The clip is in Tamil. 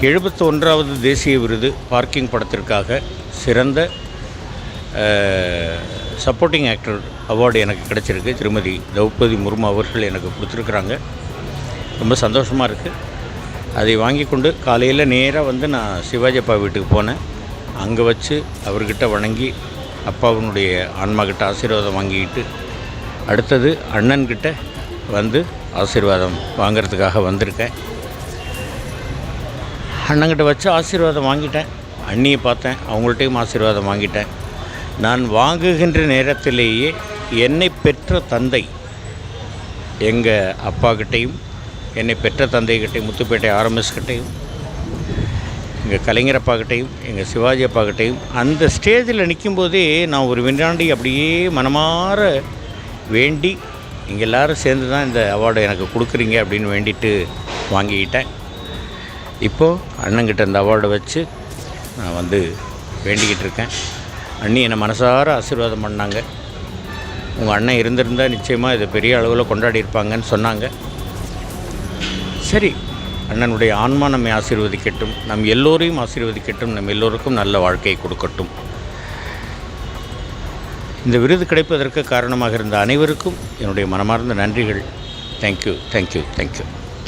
71வது தேசிய விருது பார்க்கிங் படத்திற்காக சிறந்த சப்போர்ட்டிங் ஆக்டர் அவார்டு எனக்கு கிடச்சிருக்கு. திருமதி திரௌபதி முர்மு அவர்கள் எனக்கு கொடுத்துருக்குறாங்க. ரொம்ப சந்தோஷமாக இருக்குது. அதை வாங்கி கொண்டு காலையில் நேராக நான் சிவாஜி அப்பா வீட்டுக்கு போனேன். அங்கே வச்சு அவர்கிட்ட வணங்கி அப்பாவினுடைய ஆன்மாக்கிட்ட ஆசீர்வாதம் வாங்கிக்கிட்டு அடுத்தது அண்ணன்கிட்ட ஆசீர்வாதம் வாங்கிறதுக்காக வந்திருக்கேன். அண்ணங்கிட்ட வச்சு ஆசீர்வாதம் வாங்கிட்டேன். அண்ணியை பார்த்தேன், அவங்கள்ட்டையும் ஆசீர்வாதம் வாங்கிட்டேன். நான் வாங்குகின்ற நேரத்திலேயே என்னை பெற்ற தந்தை எங்கள் அப்பாக்கிட்டையும் என்னை பெற்ற தந்தைக்கிட்டையும் முத்துப்பேட்டை ஆர்எம்எஸ் கிட்டையும் எங்கள் கலைஞர் அப்பாக்கிட்டையும் எங்கள் சிவாஜி அப்பாக்கிட்டையும் அந்த ஸ்டேஜில் நிற்கும்போதே நான் ஒரு வினாடி அப்படியே மனமாற வேண்டி நீங்கள் எல்லோரும் சேர்ந்து தான் இந்த அவார்டை எனக்கு கொடுக்குறீங்க அப்படின்னு வேண்டிட்டு வாங்கிக்கிட்டேன். இப்போது அண்ணங்கிட்ட இந்த அவார்டை வச்சு நான் வேண்டிக்கிட்டு இருக்கேன். அண்ணி என்னை மனசார ஆசீர்வாதம் பண்ணாங்க. உங்கள் அண்ணன் இருந்திருந்தால் நிச்சயமாக இதை பெரிய அளவில் கொண்டாடி இருப்பாங்கன்னு சொன்னாங்க. சரி, அண்ணனுடைய ஆன்மா நம்மை ஆசீர்வதிக்கட்டும், நம் எல்லோரையும் ஆசீர்வதிக்கட்டும், நம் எல்லோருக்கும் நல்ல வாழ்க்கையை கொடுக்கட்டும். இந்த விருது கிடைப்பதற்கு காரணமாக இருந்த அனைவருக்கும் என்னுடைய மனமார்ந்த நன்றிகள். தேங்க்யூ.